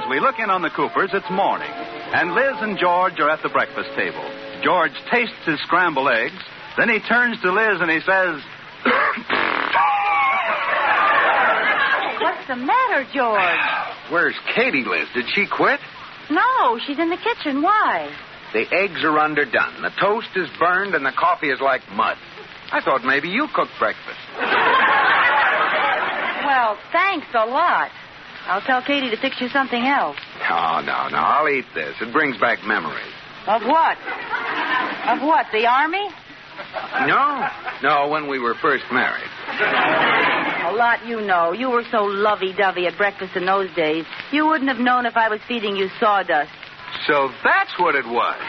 we look in on the Coopers, it's morning, and Liz and George are at the breakfast table. George tastes his scrambled eggs, then he turns to Liz and he says, What's the matter, George? Where's Katy, Liz? Did she quit? No, she's in the kitchen. Why? The eggs are underdone, the toast is burned, and the coffee is like mud. I thought maybe you cooked breakfast. Well, thanks a lot. I'll tell Katy to fix you something else. No, I'll eat this. It brings back memories. Of what? Of what, the Army? No, when we were first married. A lot you know. You were so lovey-dovey at breakfast in those days. You wouldn't have known if I was feeding you sawdust. So that's what it was.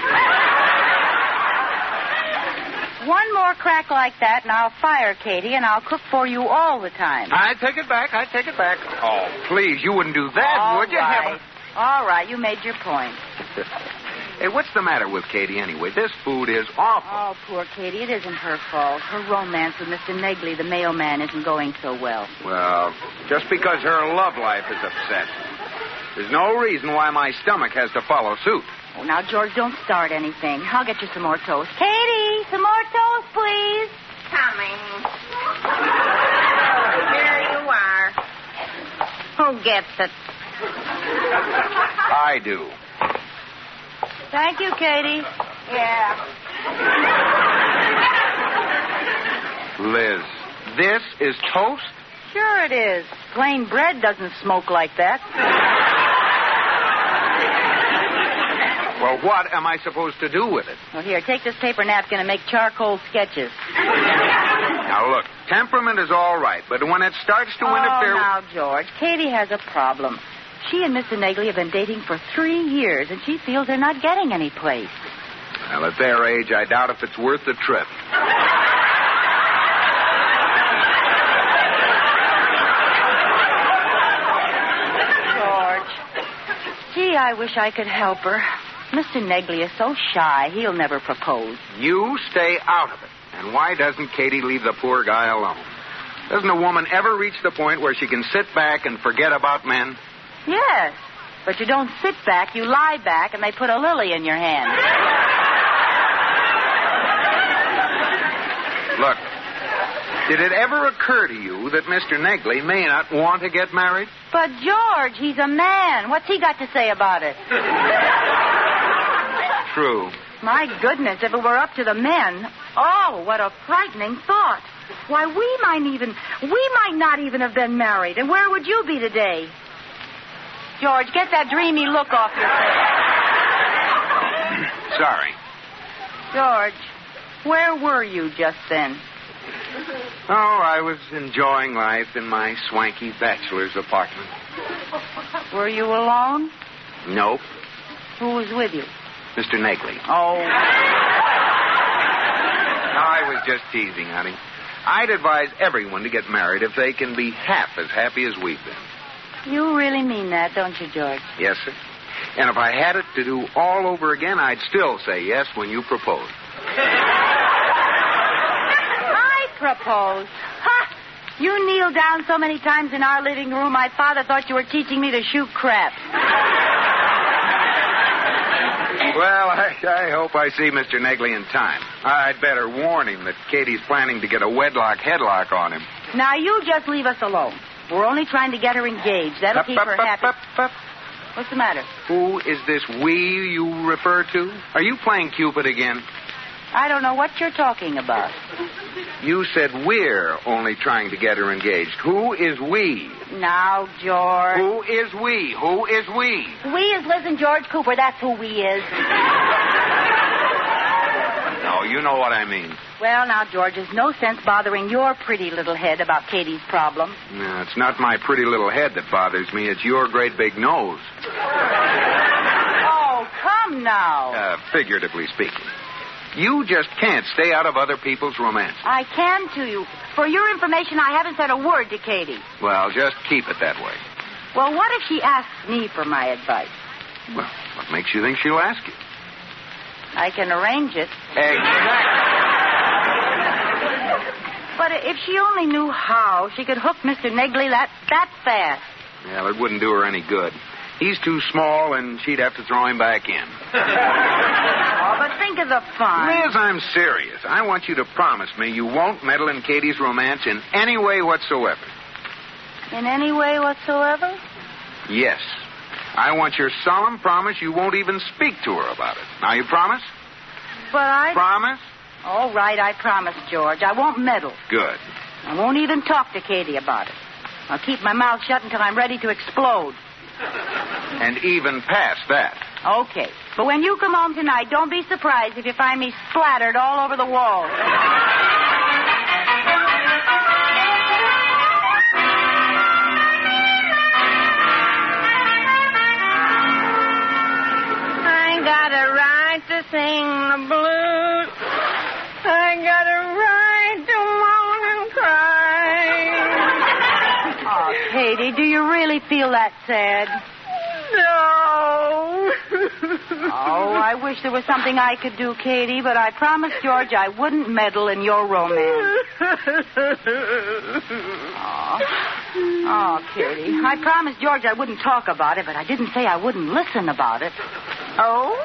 One more crack like that, and I'll fire Katy, and I'll cook for you all the time. I take it back. Oh, please, you wouldn't do that, would you? All right, you made your point. Hey, what's the matter with Katy anyway? This food is awful. Oh, poor Katy. It isn't her fault. Her romance with Mr. Negley, the mailman, isn't going so well. Well, just because her love life is upset, there's no reason why my stomach has to follow suit. Oh, now, George, don't start anything. I'll get you some more toast. Katy, some more toast, please. Coming. Here you are. Who gets it? I do. Thank you, Katy. Yeah. Liz, this is toast? Sure it is. Plain bread doesn't smoke like that. Well, what am I supposed to do with it? Well, here, take this paper napkin and make charcoal sketches. Now, look, temperament is all right, but when it starts to interfere... Oh, now, George, Katy has a problem. She and Mr. Negley have been dating for 3 years, and she feels they're not getting any place. Well, at their age, I doubt if it's worth the trip. George, gee, I wish I could help her. Mr. Negley is so shy, he'll never propose. You stay out of it. And why doesn't Katy leave the poor guy alone? Doesn't a woman ever reach the point where she can sit back and forget about men? Yes, but you don't sit back, you lie back, and they put a lily in your hand. Look, did it ever occur to you that Mr. Negley may not want to get married? But, George, he's a man. What's he got to say about it? True. My goodness, if it were up to the men, oh, what a frightening thought. Why, we might not even have been married, and where would you be today? George, get that dreamy look off your face. Sorry. George, where were you just then? Oh, I was enjoying life in my swanky bachelor's apartment. Were you alone? Nope. Who was with you? Mr. Negley. Oh. I was just teasing, honey. I'd advise everyone to get married if they can be half as happy as we've been. You really mean that, don't you, George? Yes, sir. And if I had it to do all over again, I'd still say yes when you proposed. I proposed? Ha! You kneeled down so many times in our living room, my father thought you were teaching me to shoot crap. Well, I hope I see Mr. Negley in time. I'd better warn him that Katie's planning to get a wedlock headlock on him. Now, you just leave us alone. We're only trying to get her engaged. That'll keep her happy. What's the matter? Who is this we you refer to? Are you playing Cupid again? I don't know what you're talking about. You said we're only trying to get her engaged. Who is we? Now, George. Who is we? Who is we? We is Liz and George Cooper. That's who we is. No, you know what I mean. Well, now, George, there's no sense bothering your pretty little head about Katie's problem. No, it's not my pretty little head that bothers me. It's your great big nose. Oh, come now. Figuratively speaking. You just can't stay out of other people's romance. I can, to you. For your information, I haven't said a word to Katy. Well, just keep it that way. Well, what if she asks me for my advice? Well, what makes you think she'll ask you? I can arrange it. Exactly. But if she only knew how, she could hook Mr. Negley that fast. Well, it wouldn't do her any good. He's too small, and she'd have to throw him back in. Oh, but think of the fun. Liz, I'm serious. I want you to promise me you won't meddle in Katie's romance in any way whatsoever. In any way whatsoever? Yes. I want your solemn promise you won't even speak to her about it. Now, you promise? But I... Promise? All right, I promise, George. I won't meddle. Good. I won't even talk to Katy about it. I'll keep my mouth shut until I'm ready to explode. And even past that. Okay. But when you come home tonight, don't be surprised if you find me splattered all over the walls. I got a right to sing the blues. I got a right to moan and cry. Oh, Katy, do you really feel that sad? No. Oh, I wish there was something I could do, Katy, but I promised George I wouldn't meddle in your romance. Oh, Katy, I promised George I wouldn't talk about it, but I didn't say I wouldn't listen about it. Oh?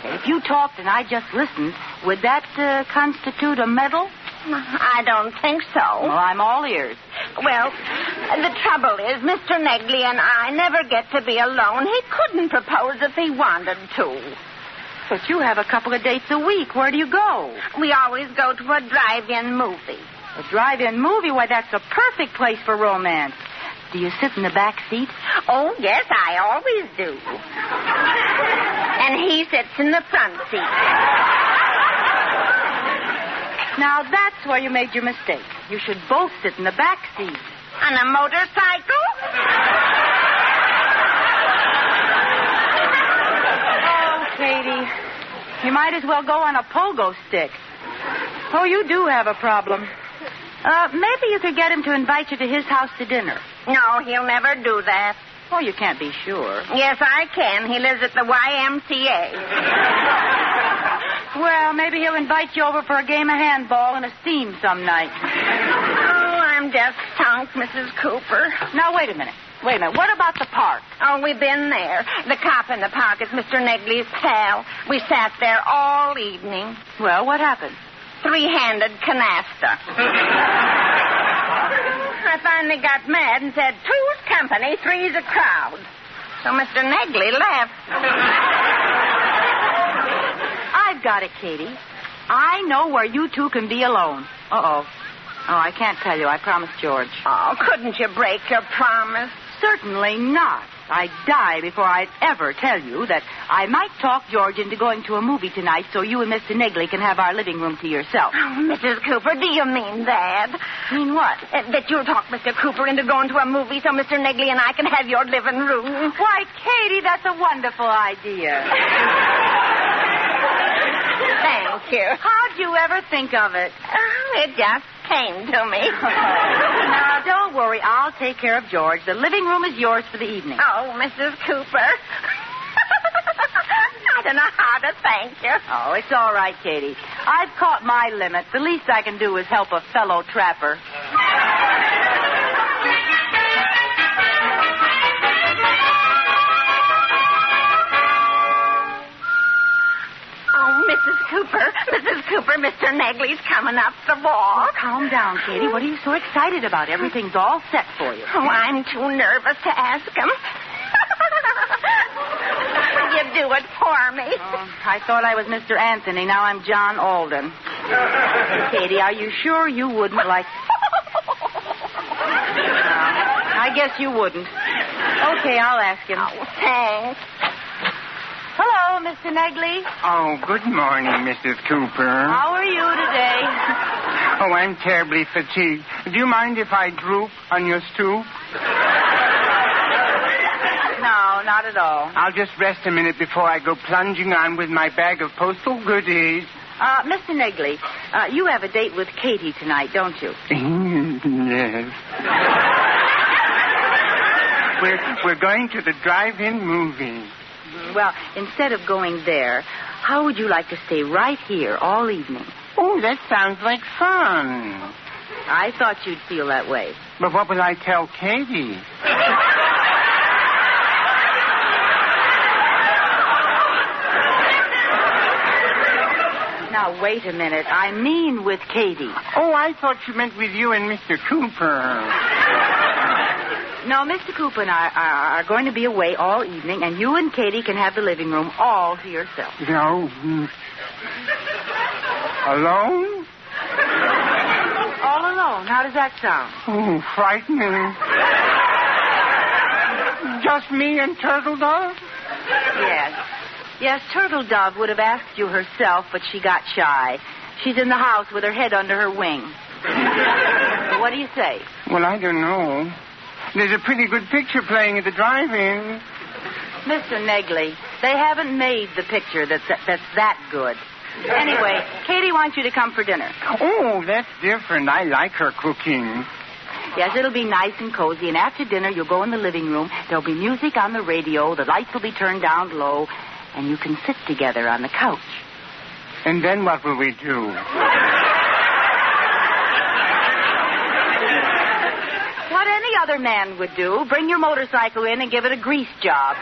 If you talked and I just listened, would that constitute a meddle? I don't think so. Well, I'm all ears. Well, the trouble is, Mr. Negley and I never get to be alone. He couldn't propose if he wanted to. But you have a couple of dates a week. Where do you go? We always go to a drive-in movie. A drive-in movie? Why, that's a perfect place for romance. Do you sit in the back seat? Oh, yes, I always do. And he sits in the front seat. Now, that's where you made your mistake. You should both sit in the back seat. On a motorcycle? Oh, Katy, you might as well go on a pogo stick. Oh, you do have a problem. Maybe you could get him to invite you to his house to dinner. No, he'll never do that. Oh, you can't be sure. Yes, I can. He lives at the YMCA. Well, maybe he'll invite you over for a game of handball and a steam some night. Oh, I'm just stunk, Mrs. Cooper. Now, wait a minute. What about the park? Oh, we've been there. The cop in the park is Mr. Negley's pal. We sat there all evening. Well, what happened? Three-handed canasta. I finally got mad and said, two's company, three's a crowd. So Mr. Negley left. I've got it, Katy. I know where you two can be alone. Uh-oh. Oh, I can't tell you. I promised George. Oh, couldn't you break your promise? Certainly not. I'd die before I'd ever tell you that I might talk George into going to a movie tonight so you and Mr. Negley can have our living room to yourself. Oh, Mrs. Cooper, do you mean that? Mean what? That you'll talk Mr. Cooper into going to a movie so Mr. Negley and I can have your living room? Why, Katy, that's a wonderful idea. Thank you. How'd you ever think of it? Oh, it just came to me. Now, don't worry. I'll take care of George. The living room is yours for the evening. Oh, Mrs. Cooper. I don't know how to thank you. Oh, it's all right, Katy. I've caught my limit. The least I can do is help a fellow trapper. Mrs. Cooper, Mr. Negley's coming up the walk. Oh, calm down, Katy. What are you so excited about? Everything's all set for you. Oh, I'm too nervous to ask him. Will you do it for me? Oh, I thought I was Mr. Anthony. Now I'm John Alden. Katy, are you sure you wouldn't like... I guess you wouldn't. Okay, I'll ask him. Oh, thanks. Hello, Mr. Negley. Oh, good morning, Mrs. Cooper. How are you today? Oh, I'm terribly fatigued. Do you mind if I droop on your stoop? No, not at all. I'll just rest a minute before I go plunging on with my bag of postal goodies. Mr. Negley, you have a date with Katy tonight, don't you? Yes. We're going to the drive-in movie. Well, instead of going there, how would you like to stay right here all evening? Oh, that sounds like fun. I thought you'd feel that way. But what will I tell Katy? Now, wait a minute. I mean with Katy. Oh, I thought you meant with you and Mr. Cooper. No, Mr. Cooper and I are going to be away all evening, and you and Katy can have the living room all to yourself. No. Alone? All alone. How does that sound? Oh, frightening. Just me and Turtle Dove? Yes. Yes, Turtle Dove would have asked you herself, but she got shy. She's in the house with her head under her wing. What do you say? Well, I don't know. There's a pretty good picture playing at the drive-in. Mr. Negley, they haven't made the picture that's that good. Anyway, Katy wants you to come for dinner. Oh, that's different. I like her cooking. Yes, it'll be nice and cozy, and after dinner you'll go in the living room. There'll be music on the radio, the lights will be turned down low, and you can sit together on the couch. And then what will we do? What any other man would do. Bring your motorcycle in and give it a grease job.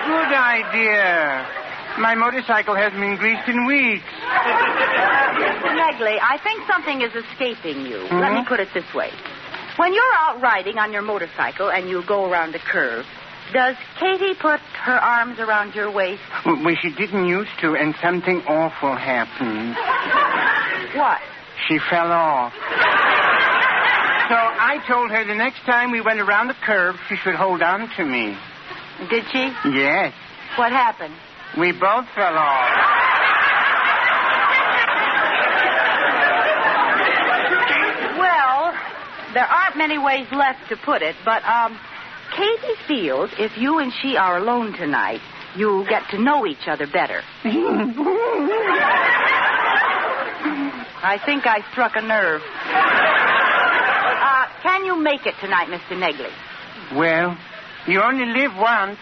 Good idea. My motorcycle hasn't been greased in weeks. Mr. Negley, I think something is escaping you. Let me put it this way. When you're out riding on your motorcycle and you go around a curve, does Katy put her arms around your waist? Well, she didn't used to, and something awful happened. What? She fell off. So I told her the next time we went around the curve, she should hold on to me. Did she? Yes. What happened? We both fell off. Well, there aren't many ways left to put it, but, Katy feels if you and she are alone tonight, you'll get to know each other better. I think I struck a nerve. Can you make it tonight, Mr. Negley? Well, you only live once.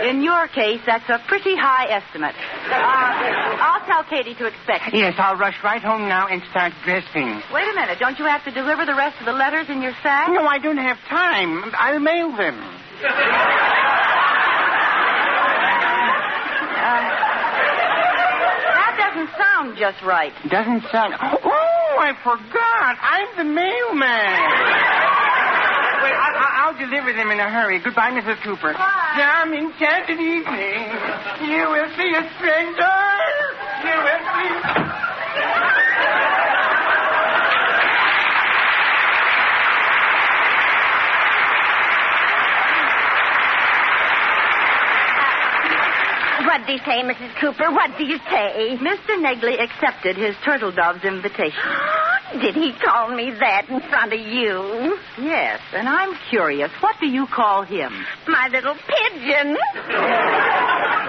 In your case, that's a pretty high estimate. I'll tell Katy to expect you. Yes, I'll rush right home now and start dressing. Wait a minute. Don't you have to deliver the rest of the letters in your sack? No, I don't have time. I'll mail them. That doesn't sound just right. Doesn't sound... Oh, I forgot. I'm the mailman. Wait, I'll deliver them in a hurry. Goodbye, Mrs. Cooper. Bye. Some enchanted evening. You will see a stranger. You will see... What do you say, Mrs. Cooper? What do you say? Mr. Negley accepted his Turtle Dove's invitation. Did he call me that in front of you? Yes, and I'm curious. What do you call him? My little pigeon.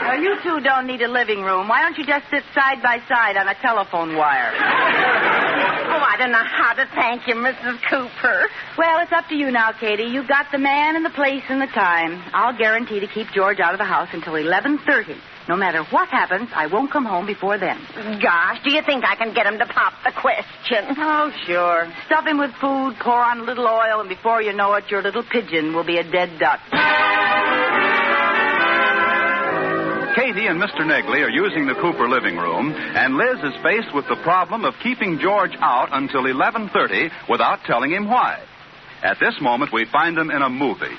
Well, you two don't need a living room. Why don't you just sit side by side on a telephone wire? Oh, I don't know how to thank you, Mrs. Cooper. Well, it's up to you now, Katy. You've got the man and the place and the time. I'll guarantee to keep George out of the house until 11:30. No matter what happens, I won't come home before then. Gosh, do you think I can get him to pop the question? Oh, sure. Stuff him with food, pour on a little oil, and before you know it, your little pigeon will be a dead duck. Katy and Mr. Negley are using the Cooper living room, and Liz is faced with the problem of keeping George out until 11:30 without telling him why. At this moment, we find them in a movie.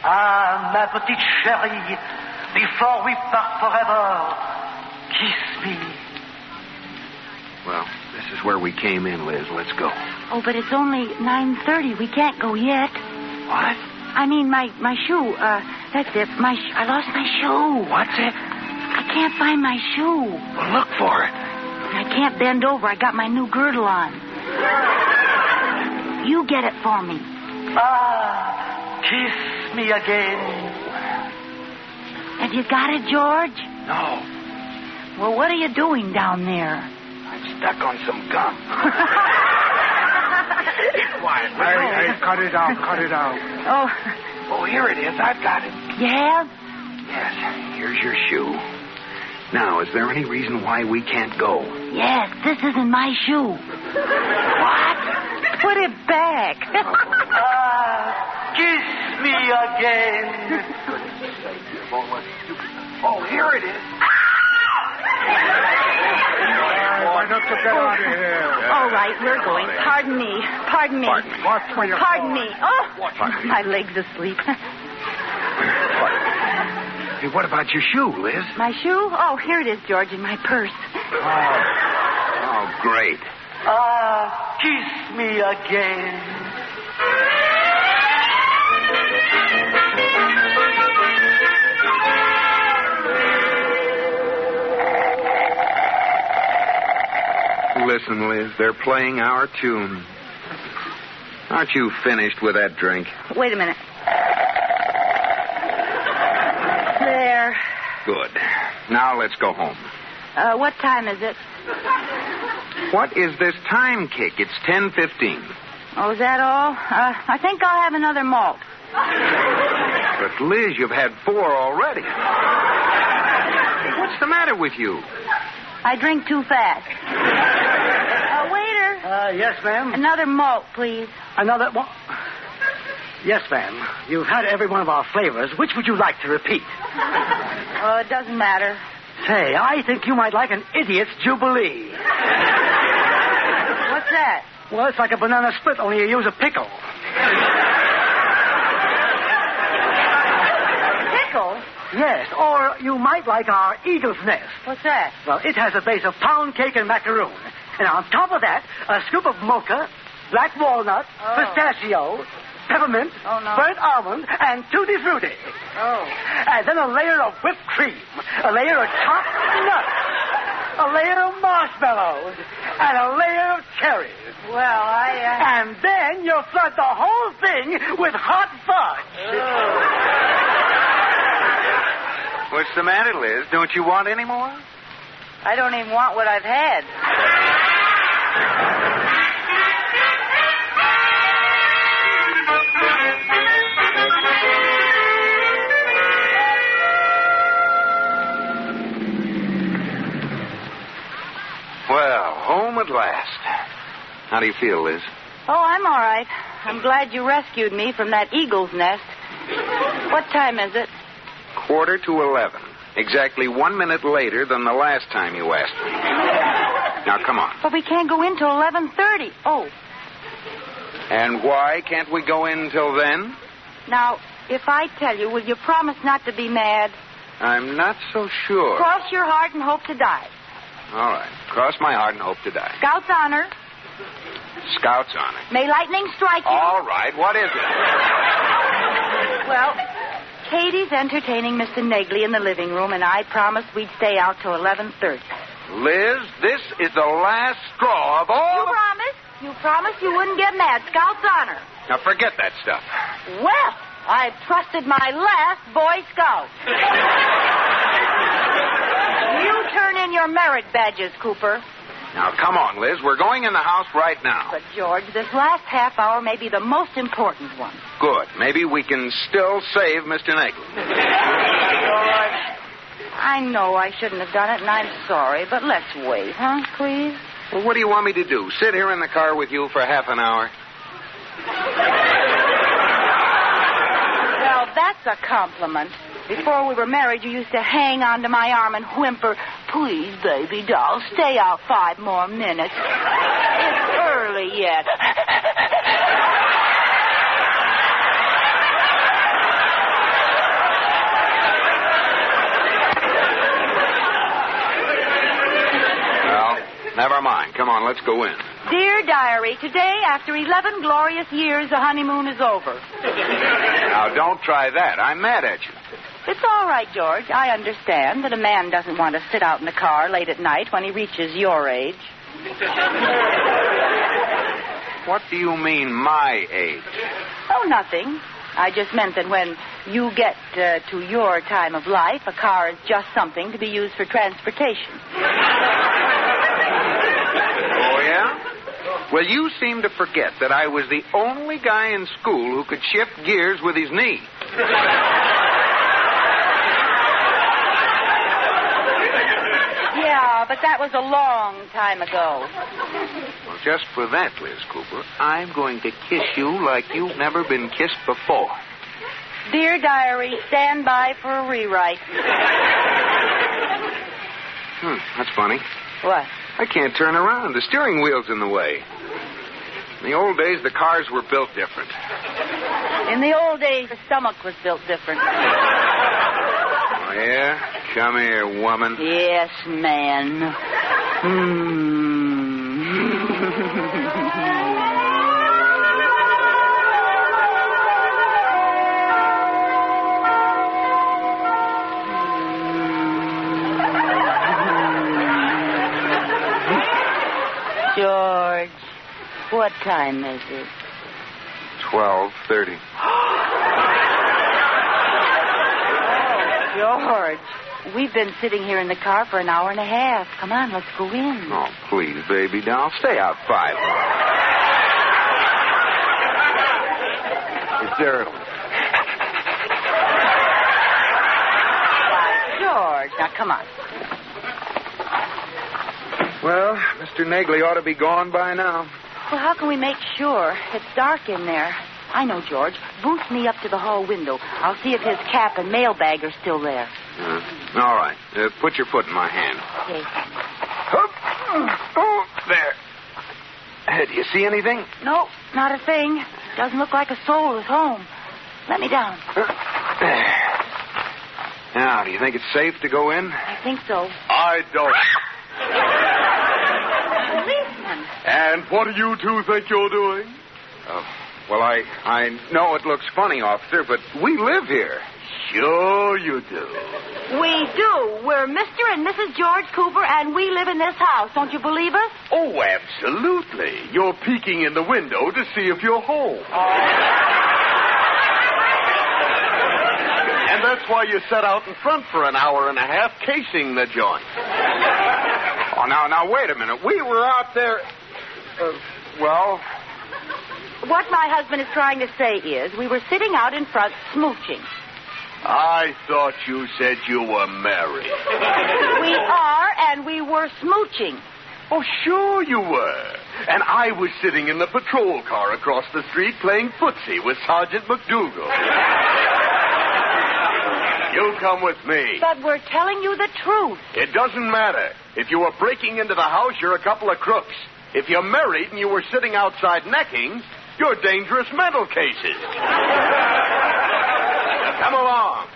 Ah, ma petite chérie, before we part forever, kiss me. Well, this is where we came in, Liz. Let's go. Oh, but it's only 9:30. We can't go yet. What? I mean, my shoe. That's it. I lost my shoe. What's it? I can't find my shoe. Well, look for it. I can't bend over. I got my new girdle on. You get it for me. Ah, kiss me again. Have you got it, George? No. Well, what are you doing down there? I'm stuck on some gum. Be quiet. Hey, cut it out. Oh, here it is. I've got it. You have? Yes, here's your shoe. Now, is there any reason why we can't go? Yes, this isn't my shoe. What? Put it back. Ah, kiss me again. Oh, here it is. Why don't you get out of here? All right, we're going. Pardon me. Pardon me. Watch where you're Pardon going. me. Oh, Pardon me. my leg's asleep. Hey, what about your shoe, Liz? My shoe? Oh, here it is, George, in my purse. Oh, great. Kiss me again. Listen, Liz, they're playing our tune. Aren't you finished with that drink? Wait a minute. There. Good. Now let's go home. What time is it? What is this time kick? It's 10:15. Oh, is that all? I think I'll have another malt. But, Liz, you've had 4 already. What's the matter with you? I drink too fast. Waiter. Yes, ma'am. Another malt, please. Another one? Yes, ma'am. You've had every one of our flavors. Which would you like to repeat? Oh, it doesn't matter. Say, I think you might like an idiot's jubilee. What's that? Well, it's like a banana split, only you use a pickle. Pickle? Yes, or you might like our eagle's nest. What's that? Well, it has a base of pound cake and macaroon. And on top of that, a scoop of mocha, black walnut, pistachio, peppermint, burnt almond, and tutti frutti. Oh. And then a layer of whipped cream, a layer of chopped nuts, a layer of marshmallows, and a layer of cherries. Well, And then you flood the whole thing with hot fudge. What's the matter, Liz? Don't you want any more? I don't even want what I've had. Well, home at last. How do you feel, Liz? Oh, I'm all right. I'm glad you rescued me from that eagle's nest. What time is it? 11:15. Exactly 1 minute later than the last time you asked me. Now, come on. But we can't go in till 11:30. Oh. And why can't we go in till then? Now, if I tell you, will you promise not to be mad? I'm not so sure. Cross your heart and hope to die. All right. Cross my heart and hope to die. Scout's honor. Scout's honor. May lightning strike you. All right. What is it? Well, Katie's entertaining Mr. Negley in the living room, and I promised we'd stay out till 11:30. Liz, this is the last straw of all... You promised? You promised you wouldn't get mad. Scout's honor. Now, forget that stuff. Well, I've trusted my last Boy Scout. You turn in your merit badges, Cooper. Now, come on, Liz. We're going in the house right now. But, George, this last half hour may be the most important one. Good. Maybe we can still save Mr. Negley. George, I know I shouldn't have done it, and I'm sorry, but let's wait, huh, please? Well, what do you want me to do? Sit here in the car with you for half an hour? Well, that's a compliment. Before we were married, you used to hang onto my arm and whimper, "Please, baby doll, stay out 5 more minutes. It's early yet." Well, never mind. Come on, let's go in. Dear Diary, today, after 11 glorious years, the honeymoon is over. Now, don't try that. I'm mad at you. It's all right, George. I understand that a man doesn't want to sit out in the car late at night when he reaches your age. What do you mean, my age? Oh, nothing. I just meant that when you get to your time of life, a car is just something to be used for transportation. Oh, yeah? Well, you seem to forget that I was the only guy in school who could shift gears with his knee. Yeah, but that was a long time ago. Well, just for that, Liz Cooper, I'm going to kiss you like you've never been kissed before. Dear diary, stand by for a rewrite. That's funny. What? I can't turn around. The steering wheel's in the way. In the old days, the cars were built different. In the old days, the stomach was built different. Oh, yeah? Come here, woman. Yes, man. George, what time is it? 12:30. George, we've been sitting here in the car for an hour and a half. Come on, let's go in. Oh, please, baby doll. Stay out 5 minutes. Is there... George, now come on. Well, Mr. Negley ought to be gone by now. Well, how can we make sure? It's dark in there. I know, George. Boost me up to the hall window. I'll see if his cap and mailbag are still there. All right. Put your foot in my hand. Okay. Oh, there. Do you see anything? No, not a thing. Doesn't look like a soul is home. Let me down. Now, do you think it's safe to go in? I think so. I don't. Policeman. And what do you two think you're doing? Well, I know it looks funny, officer, but we live here. Sure you do. We do. We're Mr. and Mrs. George Cooper, and we live in this house. Don't you believe us? Oh, absolutely. You're peeking in the window to see if you're home. And that's why you sat out in front for an hour and a half casing the joint. Oh, now, wait a minute. We were out there... well... What my husband is trying to say is we were sitting out in front smooching. I thought you said you were married. We are, and we were smooching. Oh, sure you were. And I was sitting in the patrol car across the street playing footsie with Sergeant McDougal. You come with me. But we're telling you the truth. It doesn't matter. If you were breaking into the house, you're a couple of crooks. If you're married and you were sitting outside necking, you're dangerous mental cases. Come along.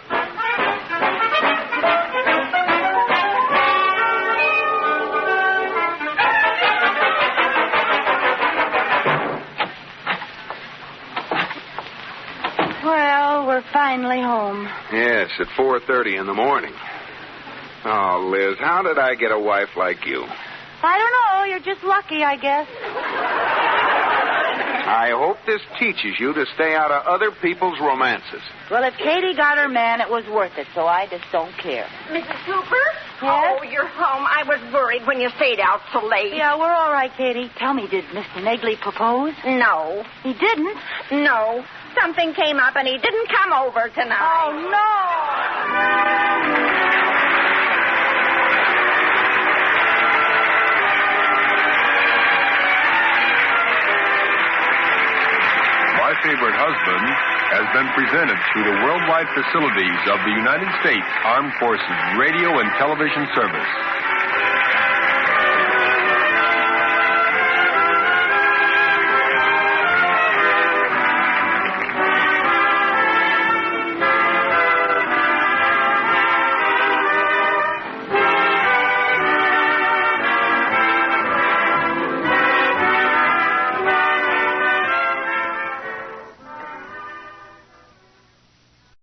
Well, we're finally home. Yes, at 4:30 in the morning. Oh, Liz, how did I get a wife like you? I don't know. You're just lucky, I guess. I hope this teaches you to stay out of other people's romances. Well, if Katy got her man, it was worth it, so I just don't care. Mrs. Cooper? Yes? Oh, you're home. I was worried when you stayed out so late. Yeah, we're all right, Katy. Tell me, did Mr. Negley propose? No. He didn't? No. Something came up and he didn't come over tonight. Oh, no! My Favorite Husband has been presented through the worldwide facilities of the United States Armed Forces Radio and Television Service.